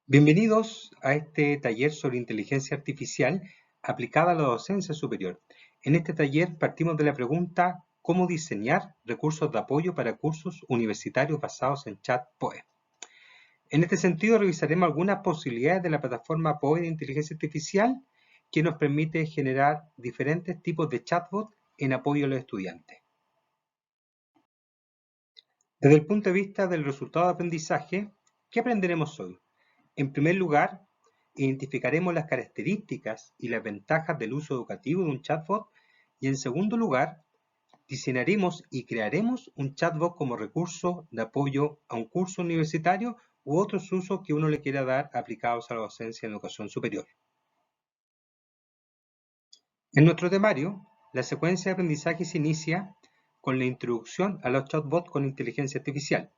Bienvenidos a este taller sobre inteligencia artificial aplicada a la docencia superior. En este taller partimos de la pregunta ¿cómo diseñar recursos de apoyo para cursos universitarios basados en chat POE? En este sentido revisaremos algunas posibilidades de la plataforma POE de inteligencia artificial que nos permite generar diferentes tipos de chatbot en apoyo a los estudiantes. Desde el punto de vista del resultado de aprendizaje, ¿qué aprenderemos hoy? En primer lugar, identificaremos las características y las ventajas del uso educativo de un chatbot y en segundo lugar, diseñaremos y crearemos un chatbot como recurso de apoyo a un curso universitario u otros usos que uno le quiera dar aplicados a la docencia en educación superior. En nuestro temario, la secuencia de aprendizaje se inicia con la introducción a los chatbots con inteligencia artificial.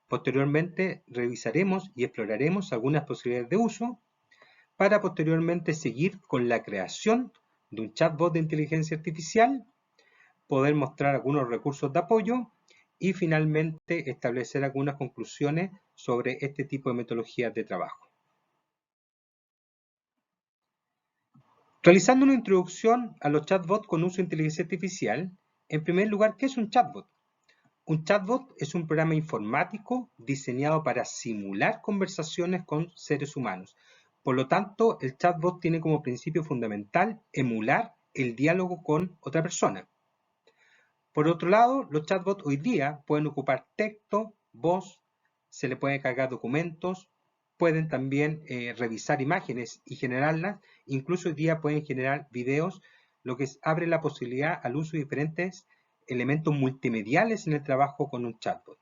Posteriormente, revisaremos y exploraremos algunas posibilidades de uso para posteriormente seguir con la creación de un chatbot de inteligencia artificial, poder mostrar algunos recursos de apoyo y finalmente establecer algunas conclusiones sobre este tipo de metodologías de trabajo. Realizando una introducción a los chatbots con uso de inteligencia artificial, en primer lugar, ¿qué es un chatbot? Un chatbot es un programa informático diseñado para simular conversaciones con seres humanos. Por lo tanto, el chatbot tiene como principio fundamental emular el diálogo con otra persona. Por otro lado, los chatbots hoy día pueden ocupar texto, voz, se le pueden cargar documentos, pueden también revisar imágenes y generarlas, incluso hoy día pueden generar videos, lo que abre la posibilidad al uso de diferentes elementos multimediales en el trabajo con un chatbot.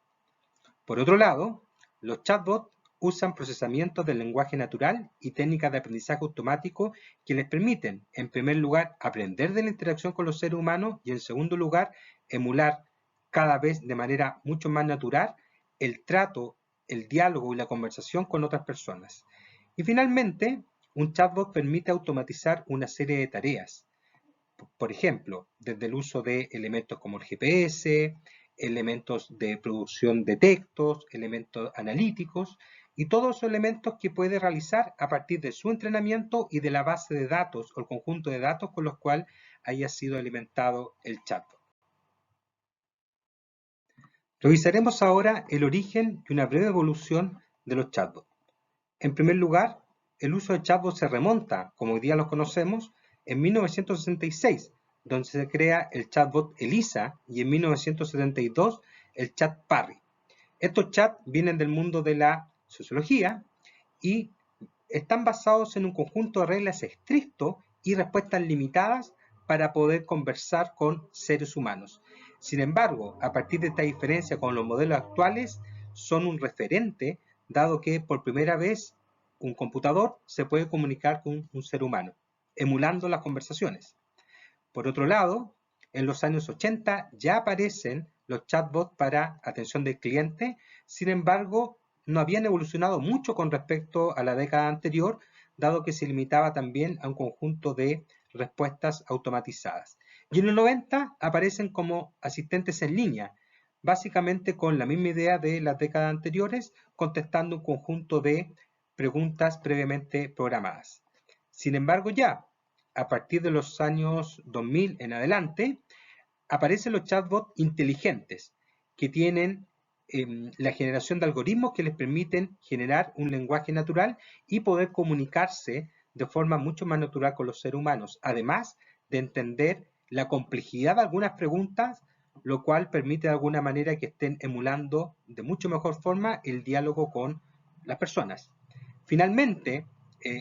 Por otro lado, los chatbots usan procesamientos del lenguaje natural y técnicas de aprendizaje automático que les permiten, en primer lugar, aprender de la interacción con los seres humanos y, en segundo lugar, emular cada vez de manera mucho más natural el trato, el diálogo y la conversación con otras personas. Y finalmente, un chatbot permite automatizar una serie de tareas. Por ejemplo, desde el uso de elementos como el GPS, elementos de producción de textos, elementos analíticos y todos esos elementos que puede realizar a partir de su entrenamiento y de la base de datos o el conjunto de datos con los cuales haya sido alimentado el chatbot. Revisaremos ahora el origen y una breve evolución de los chatbots. En primer lugar, el uso de chatbots se remonta, como hoy día los conocemos, en 1966, donde se crea el chatbot ELIZA y en 1972 el chat Parry. Estos chats vienen del mundo de la sociología y están basados en un conjunto de reglas estricto y respuestas limitadas para poder conversar con seres humanos. Sin embargo, a partir de esta diferencia con los modelos actuales, son un referente, dado que por primera vez un computador se puede comunicar con un ser humano, emulando las conversaciones. Por otro lado, en los años 80 ya aparecen los chatbots para atención del cliente, sin embargo, no habían evolucionado mucho con respecto a la década anterior, dado que se limitaba también a un conjunto de respuestas automatizadas. Y en los 90 aparecen como asistentes en línea, básicamente con la misma idea de las décadas anteriores, contestando un conjunto de preguntas previamente programadas. Sin embargo, ya a partir de los años 2000 en adelante, aparecen los chatbots inteligentes, que tienen la generación de algoritmos que les permiten generar un lenguaje natural y poder comunicarse de forma mucho más natural con los seres humanos, además de entender la complejidad de algunas preguntas, lo cual permite de alguna manera que estén emulando de mucho mejor forma el diálogo con las personas. Finalmente,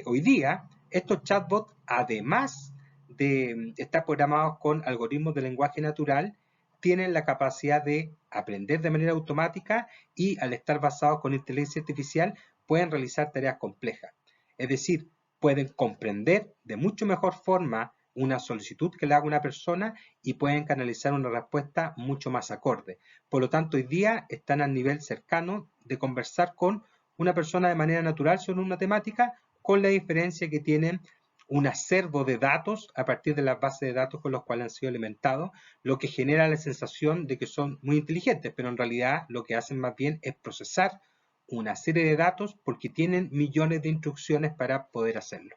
hoy día, estos chatbots, además de estar programados con algoritmos de lenguaje natural, tienen la capacidad de aprender de manera automática y al estar basados con inteligencia artificial pueden realizar tareas complejas. Es decir, pueden comprender de mucho mejor forma una solicitud que le haga una persona y pueden canalizar una respuesta mucho más acorde. Por lo tanto, hoy día están al nivel cercano de conversar con una persona de manera natural sobre una temática, con la diferencia que tienen un acervo de datos a partir de las bases de datos con los cuales han sido alimentados, lo que genera la sensación de que son muy inteligentes, pero en realidad lo que hacen más bien es procesar una serie de datos porque tienen millones de instrucciones para poder hacerlo.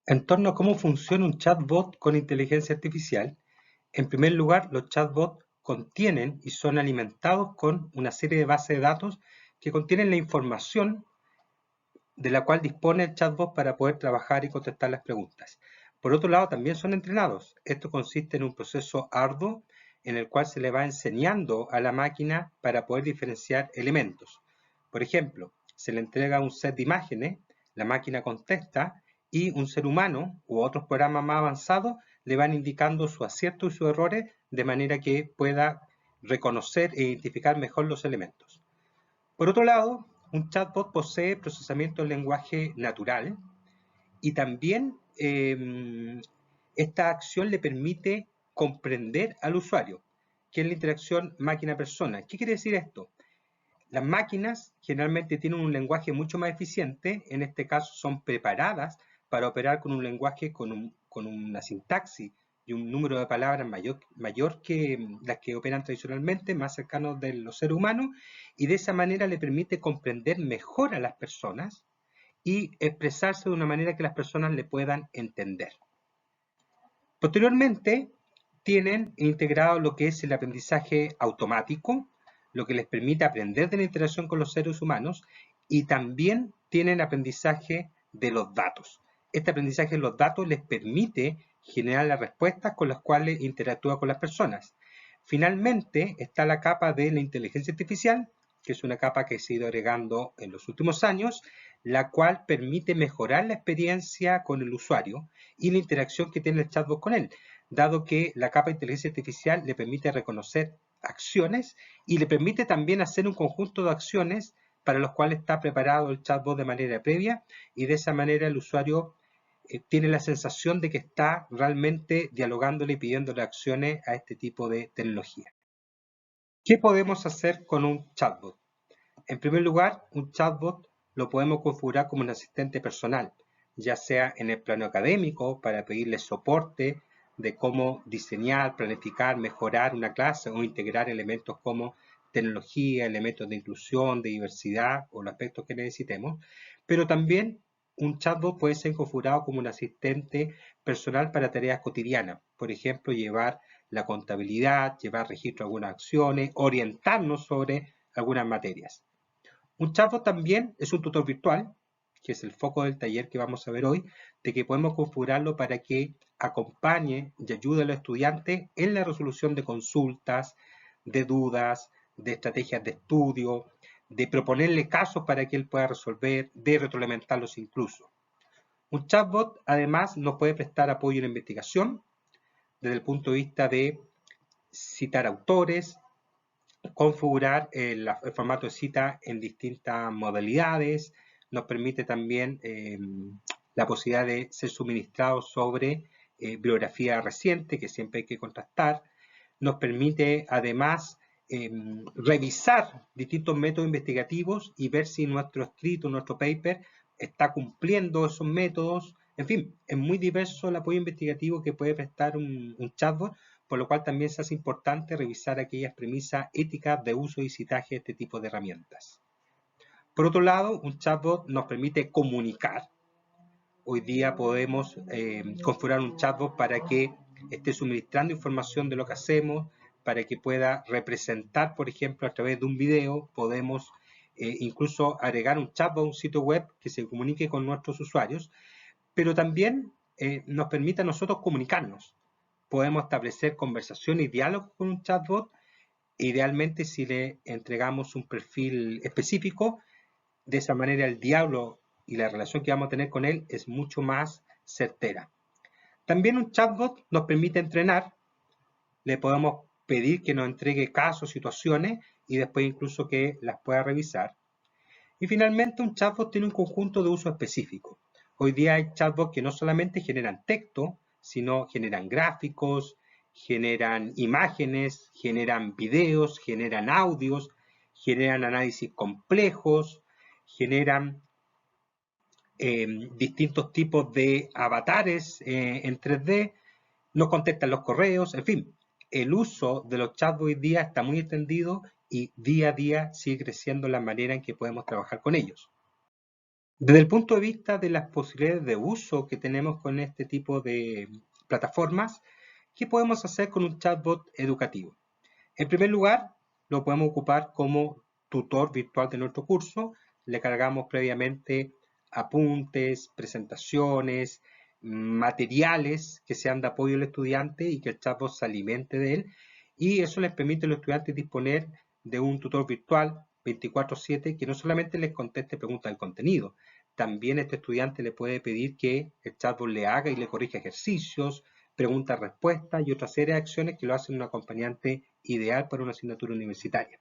En torno a cómo funciona un chatbot con inteligencia artificial, en primer lugar, los chatbots contienen y son alimentados con una serie de bases de datos que contienen la información de la cual dispone el chatbot para poder trabajar y contestar las preguntas. Por otro lado, también son entrenados. Esto consiste en un proceso arduo en el cual se le va enseñando a la máquina para poder diferenciar elementos. Por ejemplo, se le entrega un set de imágenes, la máquina contesta y un ser humano u otros programas más avanzados le van indicando su acierto y sus errores de manera que pueda reconocer e identificar mejor los elementos. Por otro lado, un chatbot posee procesamiento del lenguaje natural y también esta acción le permite comprender al usuario, que es la interacción máquina-persona. ¿Qué quiere decir esto? Las máquinas generalmente tienen un lenguaje mucho más eficiente, en este caso son preparadas para operar con un lenguaje con una sintaxis y un número de palabras mayor que las que operan tradicionalmente, más cercanos de los seres humanos, y de esa manera le permite comprender mejor a las personas y expresarse de una manera que las personas le puedan entender. Posteriormente, tienen integrado lo que es el aprendizaje automático, lo que les permite aprender de la interacción con los seres humanos, y también tienen aprendizaje de los datos. Este aprendizaje de los datos les permite generar las respuestas con las cuales interactúa con las personas. Finalmente está la capa de la inteligencia artificial, que es una capa que se ha ido agregando en los últimos años, la cual permite mejorar la experiencia con el usuario y la interacción que tiene el chatbot con él, dado que la capa de inteligencia artificial le permite reconocer acciones y le permite también hacer un conjunto de acciones para los cuales está preparado el chatbot de manera previa, y de esa manera el usuario tiene la sensación de que está realmente dialogándole y pidiéndole acciones a este tipo de tecnología. ¿Qué podemos hacer con un chatbot? En primer lugar, un chatbot lo podemos configurar como un asistente personal, ya sea en el plano académico para pedirle soporte de cómo diseñar, planificar, mejorar una clase o integrar elementos como tecnología, elementos de inclusión, de diversidad o los aspectos que necesitemos, pero también un chatbot puede ser configurado como un asistente personal para tareas cotidianas, por ejemplo, llevar la contabilidad, llevar registro de algunas acciones, orientarnos sobre algunas materias. Un chatbot también es un tutor virtual, que es el foco del taller que vamos a ver hoy, de que podemos configurarlo para que acompañe y ayude a los estudiantes en la resolución de consultas, de dudas, de estrategias de estudio, de proponerle casos para que él pueda resolver, de retroalimentarlos incluso. Un chatbot además nos puede prestar apoyo en la investigación, desde el punto de vista de citar autores, configurar el formato de cita en distintas modalidades, nos permite también la posibilidad de ser suministrados sobre bibliografía reciente, que siempre hay que contrastar, nos permite además revisar distintos métodos investigativos y ver si nuestro escrito, nuestro paper, está cumpliendo esos métodos. En fin, es muy diverso el apoyo investigativo que puede prestar un chatbot, por lo cual también se hace importante revisar aquellas premisas éticas de uso y citaje de este tipo de herramientas. Por otro lado, un chatbot nos permite comunicar. Hoy día podemos configurar un chatbot para que esté suministrando información de lo que hacemos, para que pueda representar, por ejemplo, a través de un video. Podemos incluso agregar un chatbot a un sitio web que se comunique con nuestros usuarios, pero también nos permite a nosotros comunicarnos. Podemos establecer conversación y diálogo con un chatbot, idealmente si le entregamos un perfil específico. De esa manera el diálogo y la relación que vamos a tener con él es mucho más certera. También un chatbot nos permite entrenar. Le podemos pedir que nos entregue casos, situaciones y después incluso que las pueda revisar. Y finalmente un chatbot tiene un conjunto de uso específico. Hoy día hay chatbots que no solamente generan texto, sino generan gráficos, generan imágenes, generan videos, generan audios, generan análisis complejos, generan distintos tipos de avatares en 3D, nos contestan los correos, en fin. El uso de los chatbots hoy día está muy extendido y día a día sigue creciendo la manera en que podemos trabajar con ellos. Desde el punto de vista de las posibilidades de uso que tenemos con este tipo de plataformas, ¿qué podemos hacer con un chatbot educativo? En primer lugar, lo podemos ocupar como tutor virtual de nuestro curso. Le cargamos previamente apuntes, presentaciones, materiales que sean de apoyo al estudiante y que el chatbot se alimente de él. Y eso les permite a los estudiantes disponer de un tutor virtual 24/7 que no solamente les conteste preguntas del contenido, también este estudiante le puede pedir que el chatbot le haga y le corrija ejercicios, preguntas-respuestas y otra serie de acciones que lo hacen un acompañante ideal para una asignatura universitaria.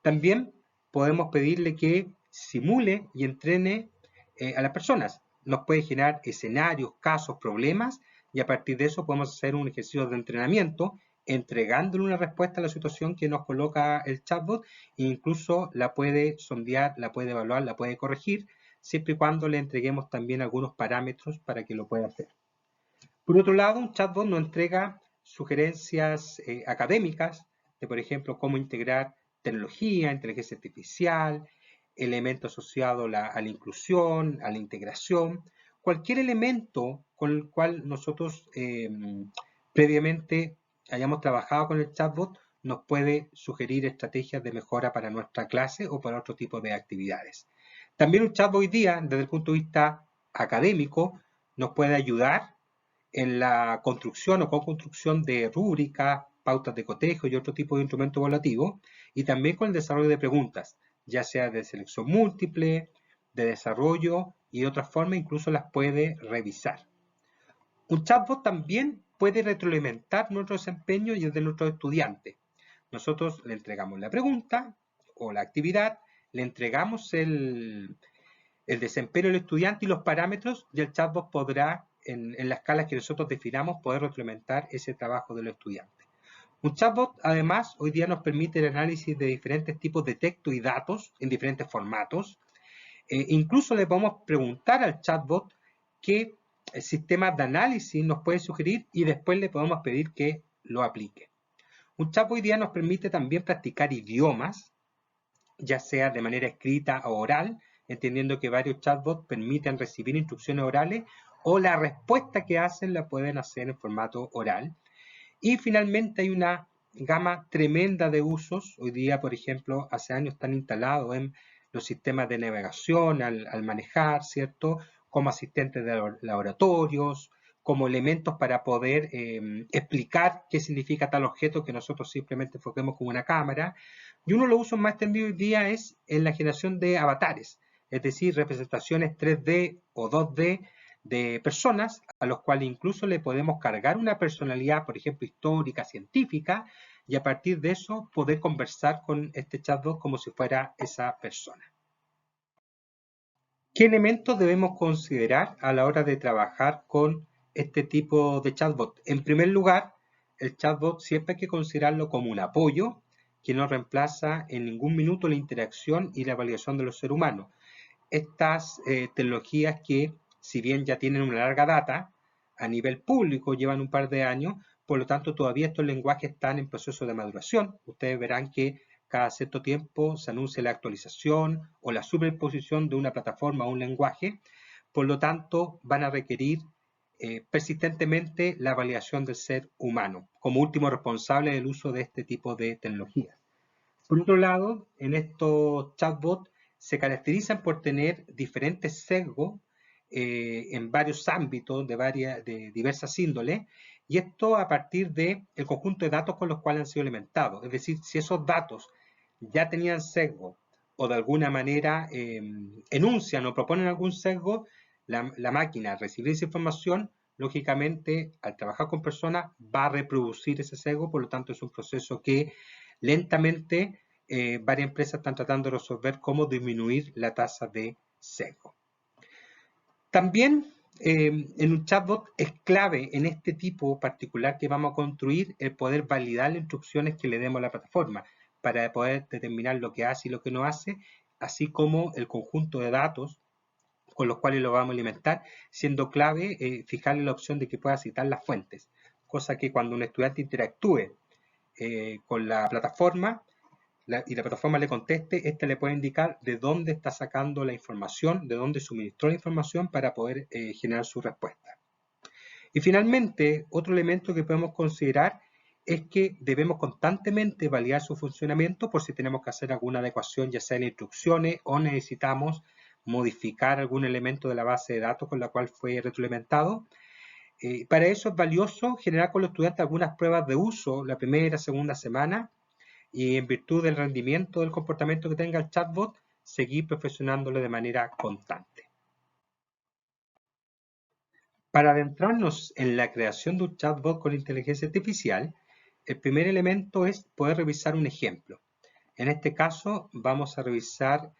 También podemos pedirle que simule y entrene a las personas. Nos puede generar escenarios, casos, problemas y a partir de eso podemos hacer un ejercicio de entrenamiento entregándole una respuesta a la situación que nos coloca el chatbot e incluso la puede sondear, la puede evaluar, la puede corregir siempre y cuando le entreguemos también algunos parámetros para que lo pueda hacer. Por otro lado, un chatbot nos entrega sugerencias académicas de, por ejemplo, cómo integrar tecnología, inteligencia artificial, elementos asociados a la inclusión, a la integración, cualquier elemento con el cual nosotros previamente hayamos trabajado con el chatbot nos puede sugerir estrategias de mejora para nuestra clase o para otro tipo de actividades. También un chatbot hoy día, desde el punto de vista académico, nos puede ayudar en la construcción o co-construcción de rúbricas, pautas de cotejo y otro tipo de instrumentos evaluativos, y también con el desarrollo de preguntas, ya sea de selección múltiple, de desarrollo y de otra forma incluso las puede revisar. Un chatbot también puede retroalimentar nuestro desempeño y el de nuestros estudiantes. Nosotros le entregamos la pregunta o la actividad, le entregamos el desempeño del estudiante y los parámetros, y el chatbot podrá, en la escala que nosotros definamos, poder retroalimentar ese trabajo de los estudiantes. Un chatbot, además, hoy día nos permite el análisis de diferentes tipos de texto y datos en diferentes formatos. Incluso le podemos preguntar al chatbot qué sistemas de análisis nos puede sugerir y después le podemos pedir que lo aplique. Un chatbot hoy día nos permite también practicar idiomas, ya sea de manera escrita o oral, entendiendo que varios chatbots permiten recibir instrucciones orales o la respuesta que hacen la pueden hacer en formato oral. Y finalmente hay una gama tremenda de usos. Hoy día, por ejemplo, hace años están instalados en los sistemas de navegación al manejar, ¿cierto? Como asistentes de laboratorios, como elementos para poder explicar qué significa tal objeto que nosotros simplemente enfoquemos con una cámara. Y uno de los usos más extendidos hoy día es en la generación de avatares, es decir, representaciones 3D o 2D de personas a los cuales incluso le podemos cargar una personalidad, por ejemplo, histórica, científica, y a partir de eso poder conversar con este chatbot como si fuera esa persona. ¿Qué elementos debemos considerar a la hora de trabajar con este tipo de chatbot? En primer lugar, el chatbot siempre hay que considerarlo como un apoyo que no reemplaza en ningún minuto la interacción y la validación de los seres humanos. Estas tecnologías que, si bien ya tienen una larga data, a nivel público llevan un par de años, por lo tanto todavía estos lenguajes están en proceso de maduración. Ustedes verán que cada cierto tiempo se anuncia la actualización o la superposición de una plataforma o un lenguaje, por lo tanto van a requerir persistentemente la validación del ser humano como último responsable del uso de este tipo de tecnologías. Por otro lado, en estos chatbots se caracterizan por tener diferentes sesgos en varios ámbitos de diversas índoles, y esto a partir del conjunto de datos con los cuales han sido alimentados. Es decir, si esos datos ya tenían sesgo o de alguna manera enuncian o proponen algún sesgo, la máquina al recibir esa información, lógicamente, al trabajar con personas, va a reproducir ese sesgo, por lo tanto es un proceso que lentamente varias empresas están tratando de resolver cómo disminuir la tasa de sesgo. También en un chatbot es clave en este tipo particular que vamos a construir el poder validar las instrucciones que le demos a la plataforma para poder determinar lo que hace y lo que no hace, así como el conjunto de datos con los cuales lo vamos a alimentar, siendo clave fijarle la opción de que pueda citar las fuentes, cosa que cuando un estudiante interactúe con la plataforma, y la plataforma le conteste, esta le puede indicar de dónde está sacando la información, de dónde suministró la información para poder generar su respuesta. Y finalmente, otro elemento que podemos considerar es que debemos constantemente validar su funcionamiento por si tenemos que hacer alguna adecuación, ya sea en instrucciones o necesitamos modificar algún elemento de la base de datos con la cual fue retroalimentado. Para eso es valioso generar con los estudiantes algunas pruebas de uso la primera, segunda semana, y en virtud del rendimiento del comportamiento que tenga el chatbot, seguir perfeccionándolo de manera constante. Para adentrarnos en la creación de un chatbot con inteligencia artificial, el primer elemento es poder revisar un ejemplo. En este caso vamos a revisar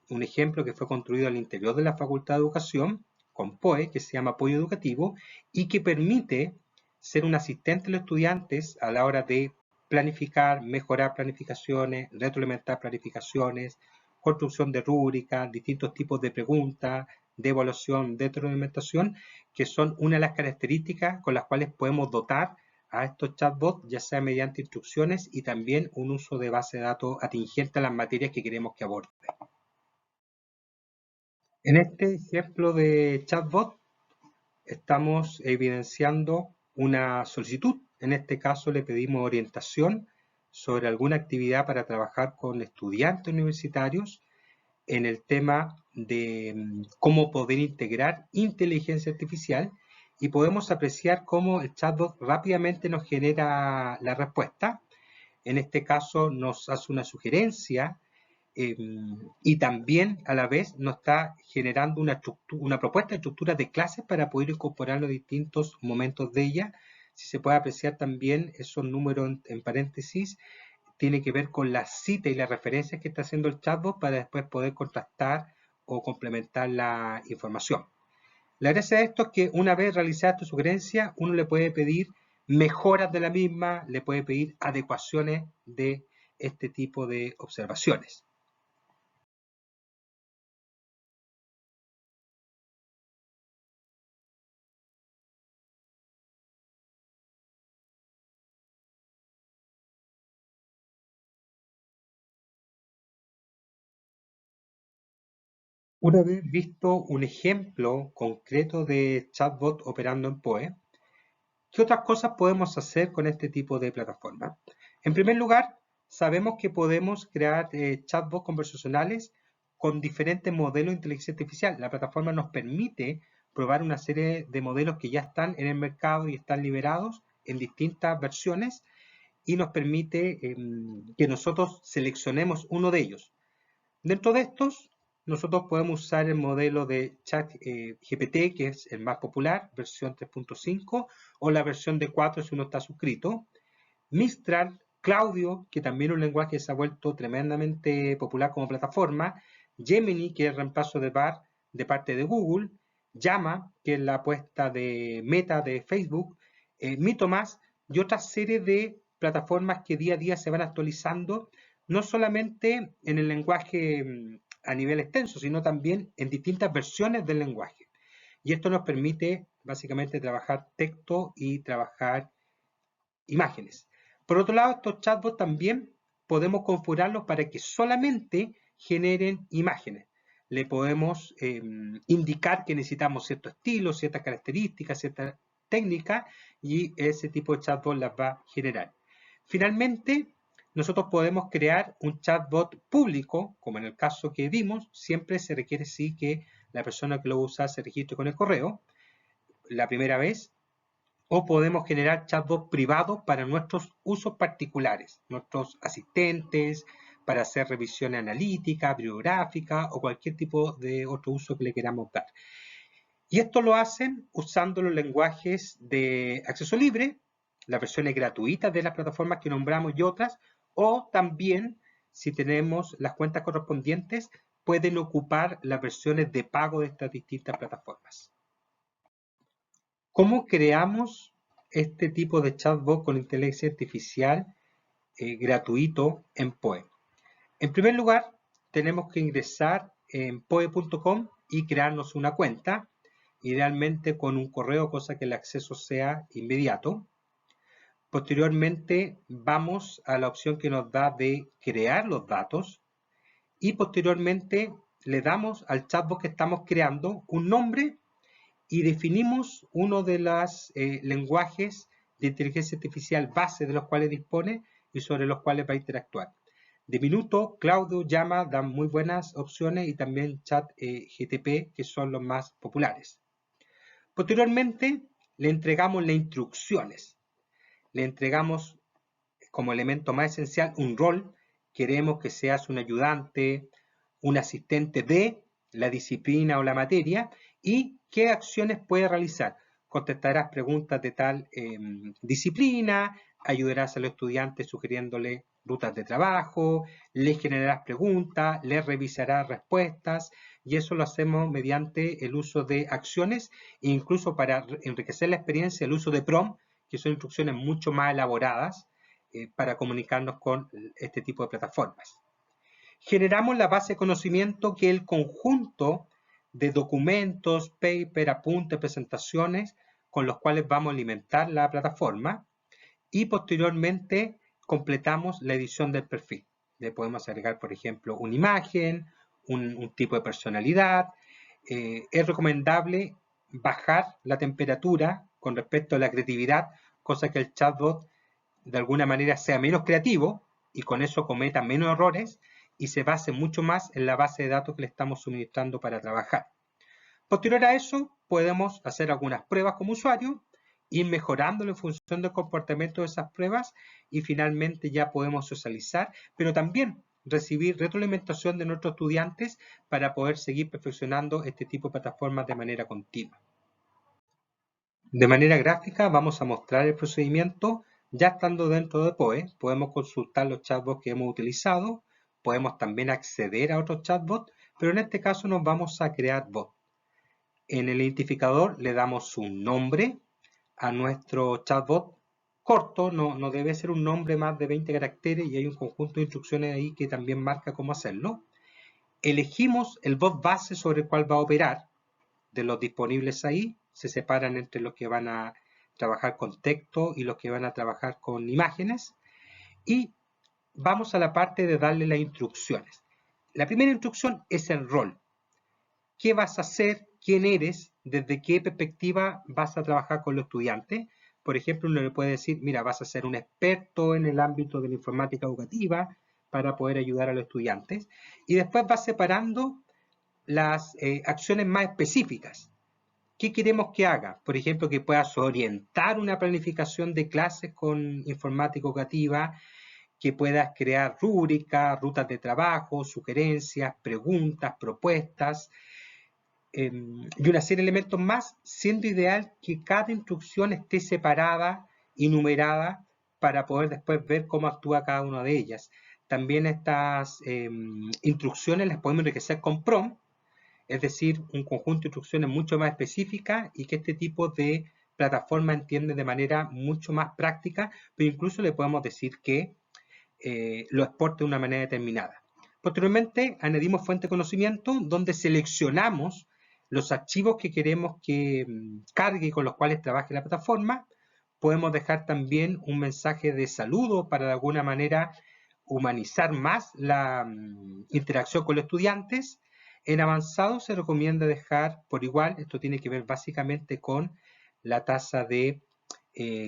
un ejemplo que fue construido al interior de la Facultad de Educación con POE, que se llama Apoyo Educativo, y que permite ser un asistente de los estudiantes a la hora de planificar, mejorar planificaciones, retroalimentar planificaciones, construcción de rúbricas, distintos tipos de preguntas, de evaluación, de retroalimentación, que son una de las características con las cuales podemos dotar a estos chatbots, ya sea mediante instrucciones y también un uso de base de datos atingente a las materias que queremos que aborde. En este ejemplo de chatbot estamos evidenciando una solicitud. En este caso le pedimos orientación sobre alguna actividad para trabajar con estudiantes universitarios en el tema de cómo poder integrar inteligencia artificial, y podemos apreciar cómo el chatbot rápidamente nos genera la respuesta. En este caso nos hace una sugerencia y también a la vez nos está generando una propuesta de estructura de clases para poder incorporar los distintos momentos de ella. Si se puede apreciar también esos números en paréntesis, tiene que ver con la cita y las referencias que está haciendo el chatbot para después poder contrastar o complementar la información. La gracia de esto es que una vez realizada esta sugerencia, uno le puede pedir mejoras de la misma, le puede pedir adecuaciones de este tipo de observaciones. Una vez visto un ejemplo concreto de chatbot operando en POE, ¿qué otras cosas podemos hacer con este tipo de plataforma? En primer lugar, sabemos que podemos crear chatbots conversacionales con diferentes modelos de inteligencia artificial. La plataforma nos permite probar una serie de modelos que ya están en el mercado y están liberados en distintas versiones, y nos permite que nosotros seleccionemos uno de ellos. Dentro de estos, nosotros podemos usar el modelo de ChatGPT, que es el más popular, versión 3.5, o la versión de 4 si uno está suscrito. Mistral, Claudio, que también es un lenguaje que se ha vuelto tremendamente popular como plataforma. Gemini, que es el reemplazo de Bard de parte de Google. Llama, que es la apuesta de Meta de Facebook. Mitomas y otra serie de plataformas que día a día se van actualizando, no solamente en el lenguaje a nivel extenso, sino también en distintas versiones del lenguaje. Y esto nos permite básicamente trabajar texto y trabajar imágenes. Por otro lado, estos chatbots también podemos configurarlos para que solamente generen imágenes. Le podemos indicar que necesitamos cierto estilo, ciertas características, cierta técnica, y ese tipo de chatbot las va a generar. Finalmente, nosotros podemos crear un chatbot público, como en el caso que vimos. Siempre se requiere sí que la persona que lo usa se registre con el correo la primera vez, o podemos generar chatbots privados para nuestros usos particulares, nuestros asistentes, para hacer revisiones analíticas, bibliográficas o cualquier tipo de otro uso que le queramos dar. Y esto lo hacen usando los lenguajes de acceso libre, las versiones gratuitas de las plataformas que nombramos y otras, o también, si tenemos las cuentas correspondientes, pueden ocupar las versiones de pago de estas distintas plataformas. ¿Cómo creamos este tipo de chatbot con inteligencia artificial gratuito en POE? En primer lugar, tenemos que ingresar en poe.com y crearnos una cuenta, idealmente con un correo, cosa que el acceso sea inmediato. Posteriormente vamos a la opción que nos da de crear los datos y posteriormente le damos al chatbot que estamos creando un nombre y definimos uno de los lenguajes de inteligencia artificial base de los cuales dispone y sobre los cuales va a interactuar. De minuto, Claudio, Llama dan muy buenas opciones y también ChatGPT, que son los más populares. Posteriormente, le entregamos las instrucciones. Le entregamos como elemento más esencial un rol. Queremos que seas un ayudante, un asistente de la disciplina o la materia y qué acciones puede realizar. Contestarás preguntas de tal disciplina, ayudarás a los estudiantes sugiriéndole rutas de trabajo, les generarás preguntas, les revisarás respuestas y eso lo hacemos mediante el uso de acciones e incluso para enriquecer la experiencia el uso de prompt, que son instrucciones mucho más elaboradas para comunicarnos con este tipo de plataformas. Generamos la base de conocimiento, que es el conjunto de documentos, paper, apuntes, presentaciones con los cuales vamos a alimentar la plataforma y posteriormente completamos la edición del perfil. Le podemos agregar, por ejemplo, una imagen, un tipo de personalidad. Es recomendable bajar la temperatura con respecto a la creatividad, cosa que el chatbot de alguna manera sea menos creativo y con eso cometa menos errores y se base mucho más en la base de datos que le estamos suministrando para trabajar. Posterior a eso, podemos hacer algunas pruebas como usuario, ir mejorándolo en función del comportamiento de esas pruebas y finalmente ya podemos socializar, pero también recibir retroalimentación de nuestros estudiantes para poder seguir perfeccionando este tipo de plataformas de manera continua. De manera gráfica vamos a mostrar el procedimiento. Ya estando dentro de POE, podemos consultar los chatbots que hemos utilizado, podemos también acceder a otros chatbots, pero en este caso nos vamos a crear bot. En el identificador le damos un nombre a nuestro chatbot corto, no debe ser un nombre más de 20 caracteres y hay un conjunto de instrucciones ahí que también marca cómo hacerlo. Elegimos el bot base sobre el cual va a operar. De los disponibles ahí, se separan entre los que van a trabajar con texto y los que van a trabajar con imágenes. Y vamos a la parte de darle las instrucciones. La primera instrucción es el rol. ¿Qué vas a hacer? ¿Quién eres? ¿Desde qué perspectiva vas a trabajar con los estudiantes? Por ejemplo, uno le puede decir, mira, vas a ser un experto en el ámbito de la informática educativa para poder ayudar a los estudiantes. Y después vas separando las acciones más específicas. ¿Qué queremos que haga? Por ejemplo, que puedas orientar una planificación de clases con informática educativa, que puedas crear rúbricas, rutas de trabajo, sugerencias, preguntas, propuestas y una serie de elementos más, siendo ideal que cada instrucción esté separada y numerada para poder después ver cómo actúa cada una de ellas. También estas instrucciones las podemos enriquecer con prompt, es decir, un conjunto de instrucciones mucho más específicas y que este tipo de plataforma entiende de manera mucho más práctica, pero incluso le podemos decir que lo exporte de una manera determinada. Posteriormente, añadimos fuente de conocimiento, donde seleccionamos los archivos que queremos que cargue y con los cuales trabaje la plataforma. Podemos dejar también un mensaje de saludo para de alguna manera humanizar más la interacción con los estudiantes. En avanzado se recomienda dejar por igual, esto tiene que ver básicamente con la tasa de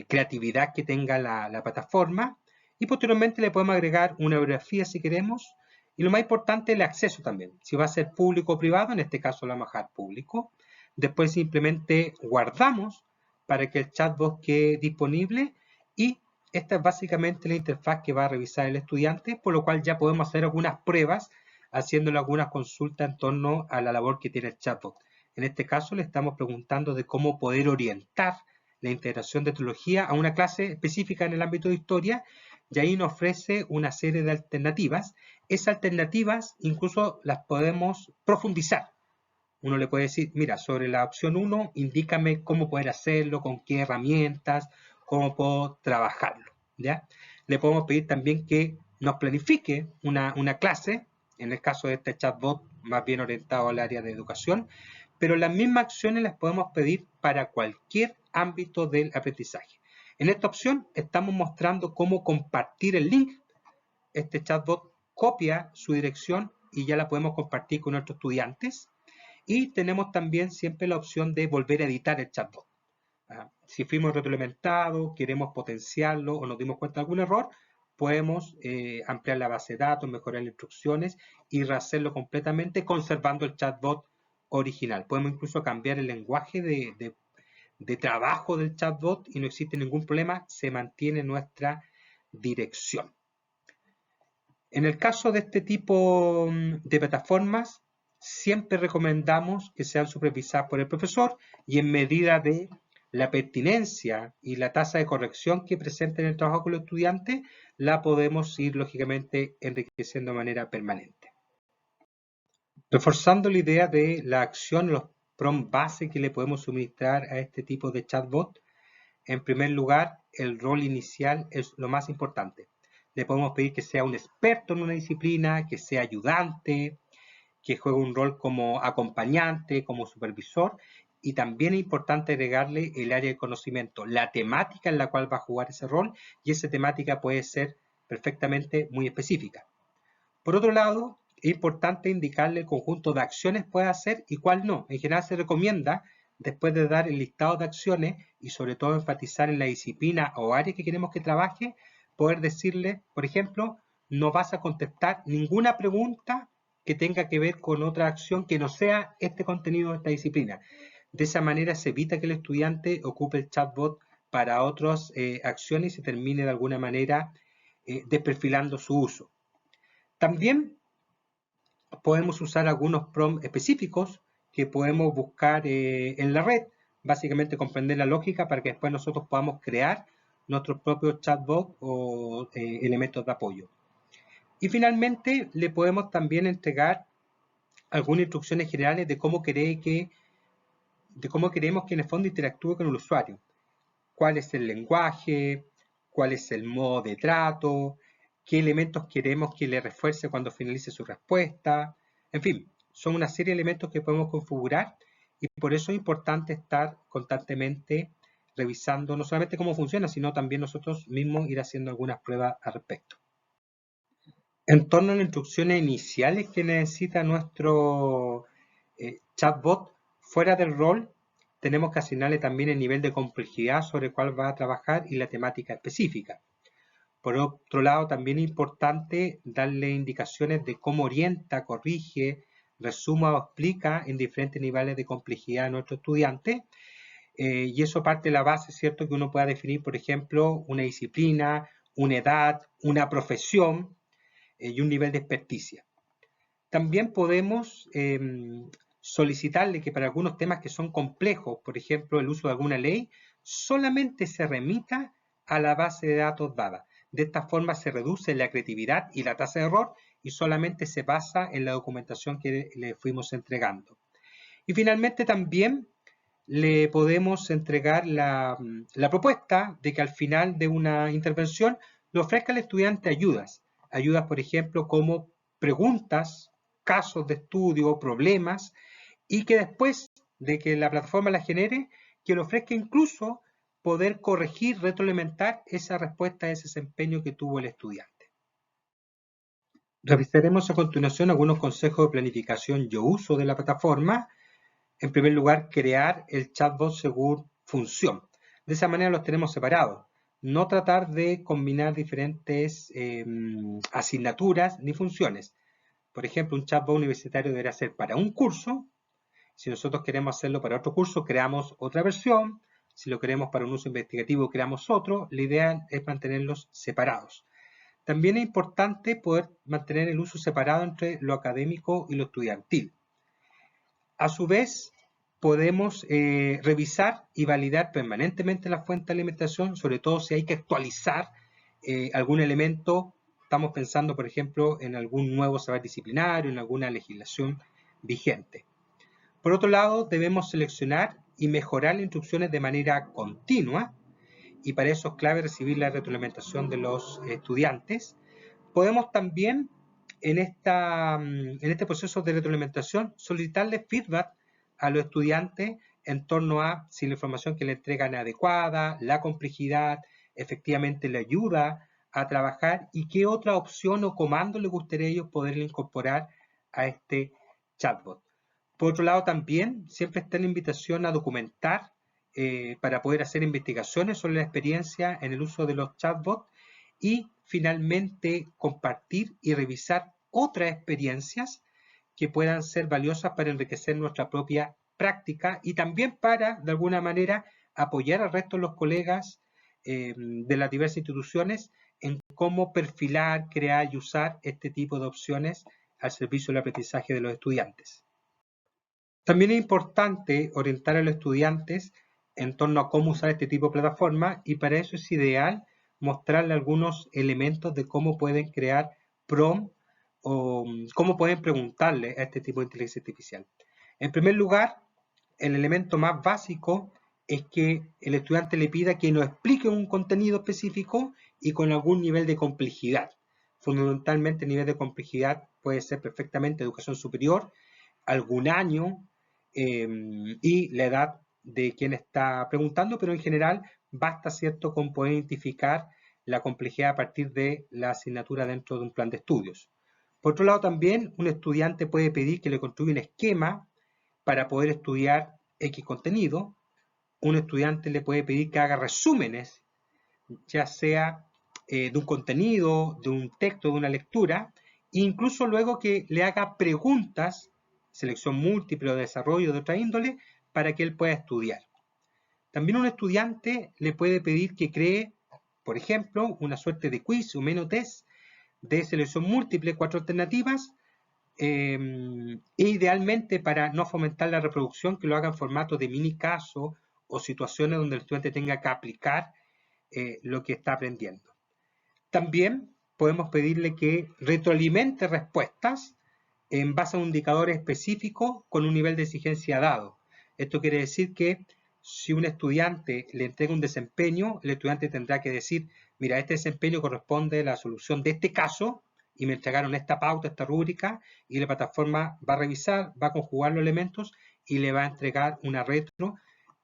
creatividad que tenga la plataforma, y posteriormente le podemos agregar una bibliografía si queremos, y lo más importante, el acceso también. Si va a ser público o privado, en este caso lo vamos a dejar público. Después simplemente guardamos para que el chatbot quede disponible y esta es básicamente la interfaz que va a revisar el estudiante, por lo cual ya podemos hacer algunas pruebas haciéndole algunas consultas en torno a la labor que tiene el chatbot. En este caso le estamos preguntando de cómo poder orientar la integración de tecnología a una clase específica en el ámbito de historia y ahí nos ofrece una serie de alternativas. Esas alternativas incluso las podemos profundizar. Uno le puede decir, mira, sobre la opción 1, indícame cómo poder hacerlo, con qué herramientas, cómo puedo trabajarlo, ¿ya? Le podemos pedir también que nos planifique una clase, en el caso de este chatbot más bien orientado al área de educación, pero las mismas acciones las podemos pedir para cualquier ámbito del aprendizaje. En esta opción estamos mostrando cómo compartir el link. Este chatbot copia su dirección y ya la podemos compartir con nuestros estudiantes. Y tenemos también siempre la opción de volver a editar el chatbot. Si fuimos retroalimentados, queremos potenciarlo o nos dimos cuenta de algún error, podemos ampliar la base de datos, mejorar las instrucciones y rehacerlo completamente conservando el chatbot original. Podemos incluso cambiar el lenguaje de trabajo del chatbot y no existe ningún problema, se mantiene nuestra dirección. En el caso de este tipo de plataformas, siempre recomendamos que sean supervisadas por el profesor y en medida de la pertinencia y la tasa de corrección que presenten en el trabajo con los estudiantes, la podemos ir lógicamente enriqueciendo de manera permanente. Reforzando la idea de la acción, los prompts base que le podemos suministrar a este tipo de chatbot, en primer lugar, el rol inicial es lo más importante. Le podemos pedir que sea un experto en una disciplina, que sea ayudante, que juegue un rol como acompañante, como supervisor, y también es importante agregarle el área de conocimiento, la temática en la cual va a jugar ese rol, y esa temática puede ser perfectamente muy específica. Por otro lado, es importante indicarle el conjunto de acciones que puede hacer y cuál no. En general se recomienda, después de dar el listado de acciones y sobre todo enfatizar en la disciplina o área que queremos que trabaje, poder decirle, por ejemplo, no vas a contestar ninguna pregunta que tenga que ver con otra acción que no sea este contenido de esta disciplina. De esa manera se evita que el estudiante ocupe el chatbot para otras acciones y se termine de alguna manera desperfilando su uso. También podemos usar algunos prompts específicos que podemos buscar en la red, básicamente comprender la lógica para que después nosotros podamos crear nuestros propios chatbots o elementos de apoyo. Y finalmente le podemos también entregar algunas instrucciones generales de cómo queremos que en el fondo interactúe con el usuario. Cuál es el lenguaje, cuál es el modo de trato, qué elementos queremos que le refuerce cuando finalice su respuesta. En fin, son una serie de elementos que podemos configurar y por eso es importante estar constantemente revisando no solamente cómo funciona, sino también nosotros mismos ir haciendo algunas pruebas al respecto. En torno a las instrucciones iniciales que necesita nuestro chatbot, fuera del rol, tenemos que asignarle también el nivel de complejidad sobre el cual va a trabajar y la temática específica. Por otro lado, también es importante darle indicaciones de cómo orienta, corrige, resuma o explica en diferentes niveles de complejidad a nuestro estudiante. Y eso parte de la base, ¿cierto? Que uno pueda definir, por ejemplo, una disciplina, una edad, una profesión y un nivel de experticia. También podemos solicitarle que para algunos temas que son complejos, por ejemplo, el uso de alguna ley, solamente se remita a la base de datos dada. De esta forma se reduce la creatividad y la tasa de error y solamente se basa en la documentación que le fuimos entregando. Y finalmente también le podemos entregar la propuesta de que al final de una intervención le ofrezca al estudiante ayudas, por ejemplo, como preguntas, casos de estudio, problemas, y que después de que la plataforma la genere, que le ofrezca incluso poder corregir, retroalimentar esa respuesta, ese desempeño que tuvo el estudiante. Revisaremos a continuación algunos consejos de planificación y uso de la plataforma. En primer lugar, crear el chatbot según función. De esa manera los tenemos separados. No tratar de combinar diferentes asignaturas ni funciones. Por ejemplo, un chatbot universitario deberá ser para un curso. Si nosotros queremos hacerlo para otro curso, creamos otra versión. Si lo queremos para un uso investigativo, creamos otro. La idea es mantenerlos separados. También es importante poder mantener el uso separado entre lo académico y lo estudiantil. A su vez, podemos revisar y validar permanentemente la fuente de alimentación, sobre todo si hay que actualizar algún elemento. Estamos pensando, por ejemplo, en algún nuevo saber disciplinario, en alguna legislación vigente. Por otro lado, debemos seleccionar y mejorar las instrucciones de manera continua, y para eso es clave recibir la retroalimentación de los estudiantes. Podemos también, en este proceso de retroalimentación, solicitarle feedback a los estudiantes en torno a si la información que le entregan es adecuada, la complejidad, efectivamente le ayuda a trabajar y qué otra opción o comando le gustaría a ellos poder incorporar a este chatbot. Por otro lado, también siempre está la invitación a documentar para poder hacer investigaciones sobre la experiencia en el uso de los chatbots y finalmente compartir y revisar otras experiencias que puedan ser valiosas para enriquecer nuestra propia práctica y también para, de alguna manera, apoyar al resto de los colegas de las diversas instituciones en cómo perfilar, crear y usar este tipo de opciones al servicio del aprendizaje de los estudiantes. También es importante orientar a los estudiantes en torno a cómo usar este tipo de plataforma y para eso es ideal mostrarle algunos elementos de cómo pueden crear prompt o cómo pueden preguntarle a este tipo de inteligencia artificial. En primer lugar, el elemento más básico es que el estudiante le pida que nos explique un contenido específico y con algún nivel de complejidad. Fundamentalmente el nivel de complejidad puede ser perfectamente educación superior, algún año y la edad de quien está preguntando, pero en general basta, ¿cierto?, con poder identificar la complejidad a partir de la asignatura dentro de un plan de estudios. Por otro lado, también un estudiante puede pedir que le construya un esquema para poder estudiar X contenido. Un estudiante le puede pedir que haga resúmenes, ya sea de un contenido, de un texto, de una lectura, e incluso luego que le haga preguntas, selección múltiple o desarrollo de otra índole, para que él pueda estudiar. También un estudiante le puede pedir que cree, por ejemplo, una suerte de quiz o menotest de selección múltiple, 4 alternativas, e idealmente para no fomentar la reproducción, que lo haga en formato de mini caso o situaciones donde el estudiante tenga que aplicar lo que está aprendiendo. También podemos pedirle que retroalimente respuestas en base a un indicador específico con un nivel de exigencia dado. Esto quiere decir que si un estudiante le entrega un desempeño, el estudiante tendrá que decir, mira, este desempeño corresponde a la solución de este caso y me entregaron esta pauta, esta rúbrica, y la plataforma va a revisar, va a conjugar los elementos y le va a entregar una retro,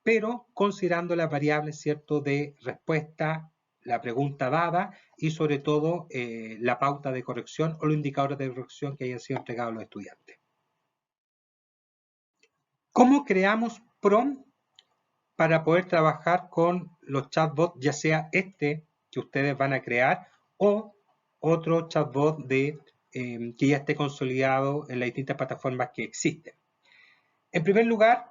pero considerando las variables, ¿cierto?, de respuesta, la pregunta dada y sobre todo la pauta de corrección o los indicadores de corrección que hayan sido entregados a los estudiantes. ¿Cómo creamos prompt para poder trabajar con los chatbots, ya sea este que ustedes van a crear o otro chatbot que ya esté consolidado en las distintas plataformas que existen? En primer lugar,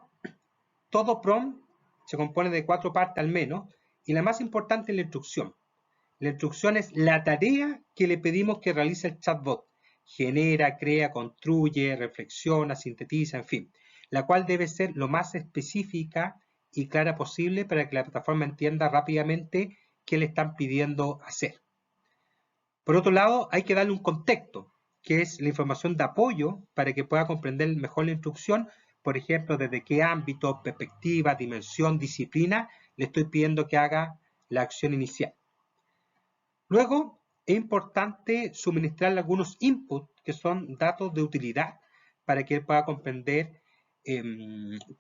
todo prompt se compone de 4 partes al menos y la más importante es la instrucción. La instrucción es la tarea que le pedimos que realice el chatbot. Genera, crea, construye, reflexiona, sintetiza, en fin, la cual debe ser lo más específica y clara posible para que la plataforma entienda rápidamente qué le están pidiendo hacer. Por otro lado, hay que darle un contexto, que es la información de apoyo para que pueda comprender mejor la instrucción, por ejemplo, desde qué ámbito, perspectiva, dimensión, disciplina, le estoy pidiendo que haga la acción inicial. Luego, es importante suministrarle algunos inputs, que son datos de utilidad, para que él pueda comprender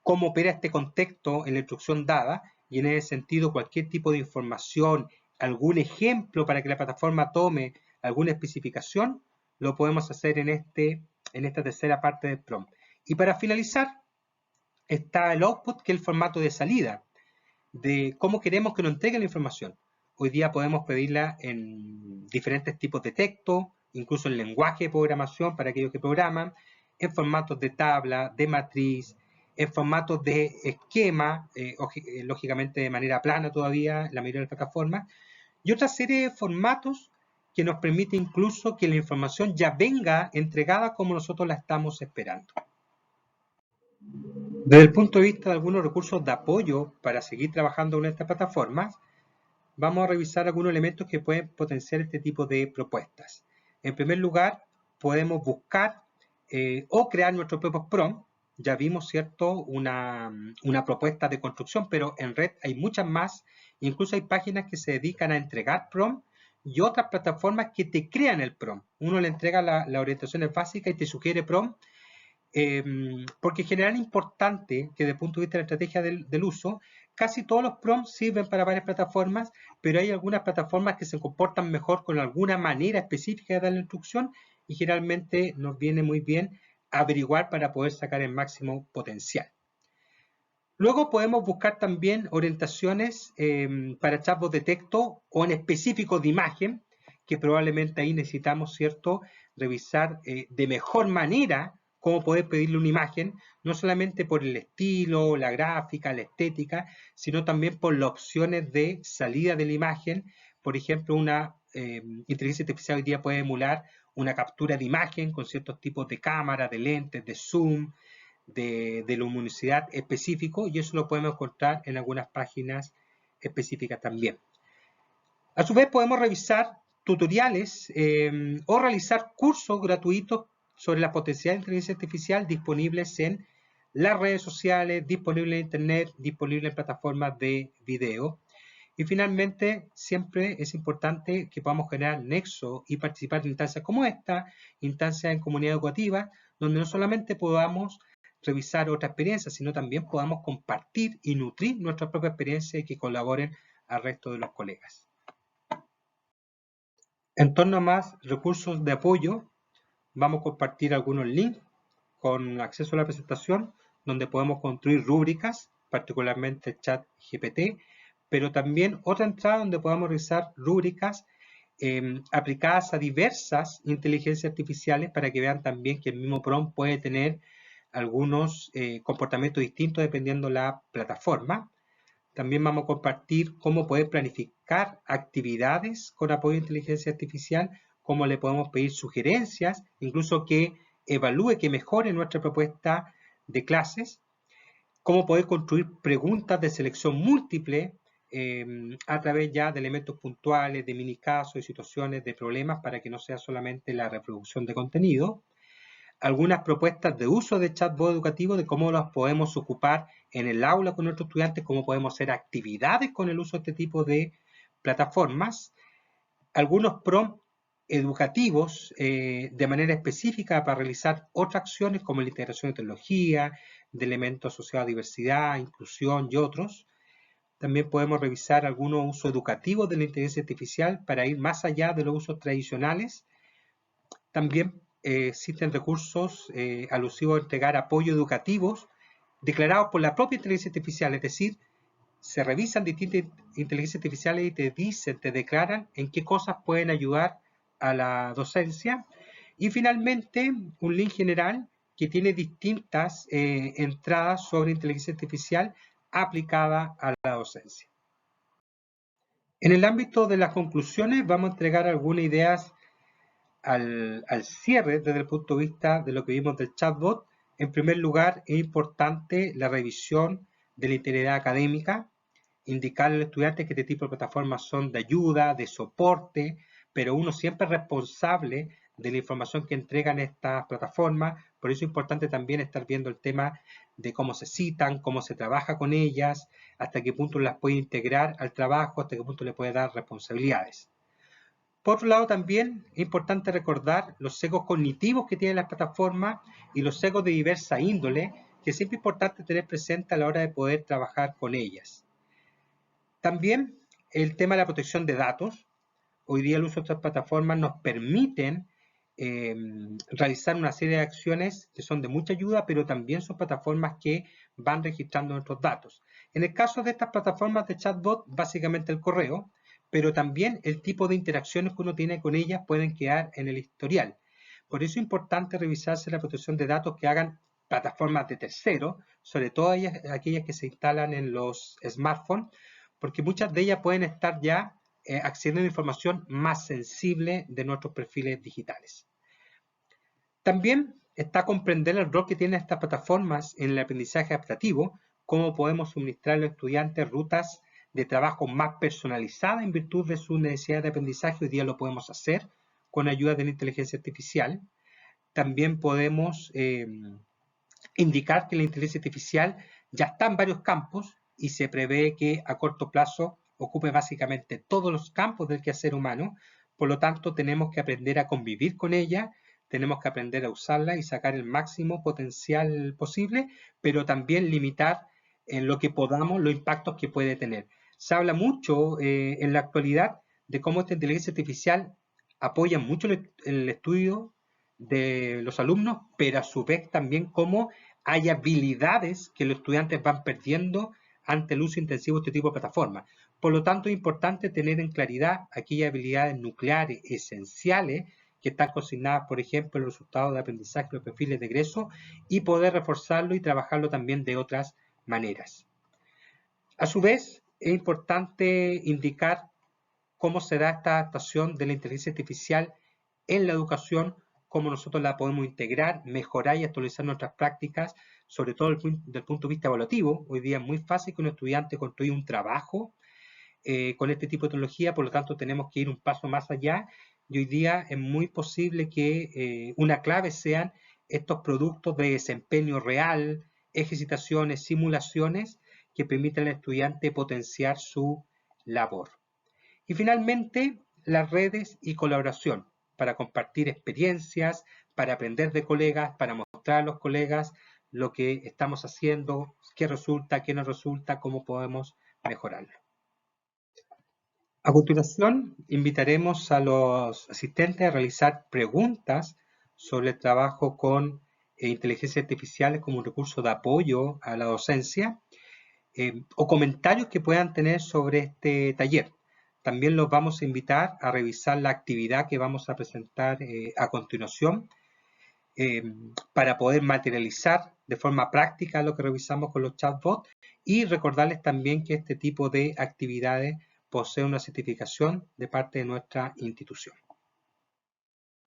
cómo opera este contexto en la instrucción dada, y en ese sentido cualquier tipo de información, algún ejemplo para que la plataforma tome alguna especificación, lo podemos hacer en esta tercera parte del prompt. Y para finalizar, está el output, que es el formato de salida, de cómo queremos que nos entregue la información. Hoy día podemos pedirla en diferentes tipos de texto, incluso en lenguaje de programación para aquellos que programan, en formatos de tabla, de matriz, en formatos de esquema, lógicamente de manera plana todavía, la mayoría de las plataformas, y otra serie de formatos que nos permite incluso que la información ya venga entregada como nosotros la estamos esperando. Desde el punto de vista de algunos recursos de apoyo para seguir trabajando con estas plataformas, vamos a revisar algunos elementos que pueden potenciar este tipo de propuestas. En primer lugar, podemos buscar o crear nuestros propios prompts. Ya vimos, ¿cierto?, una propuesta de construcción, pero en red hay muchas más. Incluso hay páginas que se dedican a entregar prompts y otras plataformas que te crean el prompt. Uno le entrega las orientaciones básicas y te sugiere prompt, porque en general es importante que desde el punto de vista de la estrategia del uso, casi todos los prompts sirven para varias plataformas, pero hay algunas plataformas que se comportan mejor con alguna manera específica de dar la instrucción y generalmente nos viene muy bien averiguar para poder sacar el máximo potencial. Luego podemos buscar también orientaciones para chatbots de texto o en específico de imagen, que probablemente ahí necesitamos, ¿cierto?, revisar de mejor manera cómo poder pedirle una imagen, no solamente por el estilo, la gráfica, la estética, sino también por las opciones de salida de la imagen. Por ejemplo, una inteligencia artificial hoy día puede emular una captura de imagen con ciertos tipos de cámara, de lentes, de zoom, de luminosidad específico, y eso lo podemos encontrar en algunas páginas específicas también. A su vez podemos revisar tutoriales o realizar cursos gratuitos sobre la potencialidad de inteligencia artificial disponibles en las redes sociales, disponibles en internet, disponibles en plataformas de video. Y finalmente, siempre es importante que podamos generar nexo y participar en instancias como esta, instancias en comunidad educativa, donde no solamente podamos revisar otra experiencia, sino también podamos compartir y nutrir nuestra propia experiencia y que colaboren al resto de los colegas. En torno a más recursos de apoyo, vamos a compartir algunos links con acceso a la presentación, donde podemos construir rúbricas, particularmente el chat GPT, pero también otra entrada donde podamos realizar rúbricas aplicadas a diversas inteligencias artificiales para que vean también que el mismo prompt puede tener algunos comportamientos distintos dependiendo la plataforma. También vamos a compartir cómo poder planificar actividades con apoyo de inteligencia artificial, cómo le podemos pedir sugerencias, incluso que evalúe, que mejore nuestra propuesta de clases, cómo poder construir preguntas de selección múltiple a través ya de elementos puntuales, de mini casos, de situaciones, de problemas, para que no sea solamente la reproducción de contenido. Algunas propuestas de uso de chatbot educativo, de cómo los podemos ocupar en el aula con nuestros estudiantes, cómo podemos hacer actividades con el uso de este tipo de plataformas. Algunos prompts educativos de manera específica para realizar otras acciones como la integración de tecnología, de elementos asociados a diversidad, inclusión y otros. También podemos revisar algunos usos educativos de la inteligencia artificial para ir más allá de los usos tradicionales. También existen recursos alusivos a entregar apoyo educativos declarados por la propia inteligencia artificial, es decir, se revisan distintas inteligencias artificiales y te dicen, te declaran en qué cosas pueden ayudar a la docencia. Y finalmente, un link general que tiene distintas entradas sobre inteligencia artificial aplicada a la docencia. En el ámbito de las conclusiones vamos a entregar algunas ideas al cierre desde el punto de vista de lo que vimos del chatbot. En primer lugar, es importante la revisión de la integridad académica, indicarle al estudiante que este tipo de plataformas son de ayuda, de soporte, pero uno siempre es responsable de la información que entregan estas plataformas. Por eso es importante también estar viendo el tema de cómo se citan, cómo se trabaja con ellas, hasta qué punto las puede integrar al trabajo, hasta qué punto le puede dar responsabilidades. Por otro lado, también es importante recordar los sesgos cognitivos que tienen las plataformas y los sesgos de diversa índole, que siempre es importante tener presente a la hora de poder trabajar con ellas. También el tema de la protección de datos. Hoy día el uso de estas plataformas nos permiten realizar una serie de acciones que son de mucha ayuda, pero también son plataformas que van registrando nuestros datos. En el caso de estas plataformas de chatbot, básicamente el correo, pero también el tipo de interacciones que uno tiene con ellas pueden quedar en el historial. Por eso es importante revisarse la protección de datos que hagan plataformas de terceros, sobre todo aquellas que se instalan en los smartphones, porque muchas de ellas pueden estar ya accediendo a información más sensible de nuestros perfiles digitales. También está comprender el rol que tienen estas plataformas en el aprendizaje adaptativo, cómo podemos suministrar a los estudiantes rutas de trabajo más personalizadas en virtud de sus necesidades de aprendizaje. Hoy día lo podemos hacer con ayuda de la inteligencia artificial. También podemos indicar que la inteligencia artificial ya está en varios campos y se prevé que a corto plazo ocupe básicamente todos los campos del quehacer humano. Por lo tanto, tenemos que aprender a convivir con ella, tenemos que aprender a usarla y sacar el máximo potencial posible, pero también limitar en lo que podamos los impactos que puede tener. Se habla mucho en la actualidad de cómo esta inteligencia artificial apoya mucho el estudio de los alumnos, pero a su vez también cómo hay habilidades que los estudiantes van perdiendo ante el uso intensivo de este tipo de plataformas. Por lo tanto, es importante tener en claridad aquellas habilidades nucleares esenciales que están consignadas, por ejemplo, en los resultados de aprendizaje, los perfiles de egreso, y poder reforzarlo y trabajarlo también de otras maneras. A su vez, es importante indicar cómo se da esta adaptación de la inteligencia artificial en la educación, cómo nosotros la podemos integrar, mejorar y actualizar nuestras prácticas, sobre todo desde el punto de vista evaluativo. Hoy día es muy fácil que un estudiante construya un trabajo con este tipo de tecnología, por lo tanto tenemos que ir un paso más allá y hoy día es muy posible que una clave sean estos productos de desempeño real, ejercitaciones, simulaciones que permitan al estudiante potenciar su labor. Y finalmente, las redes y colaboración para compartir experiencias, para aprender de colegas, para mostrar a los colegas lo que estamos haciendo, qué resulta, qué no resulta, cómo podemos mejorarlo. A continuación, invitaremos a los asistentes a realizar preguntas sobre el trabajo con inteligencia artificial como un recurso de apoyo a la docencia o comentarios que puedan tener sobre este taller. También los vamos a invitar a revisar la actividad que vamos a presentar a continuación para poder materializar de forma práctica lo que revisamos con los chatbots y recordarles también que este tipo de actividades posee una certificación de parte de nuestra institución.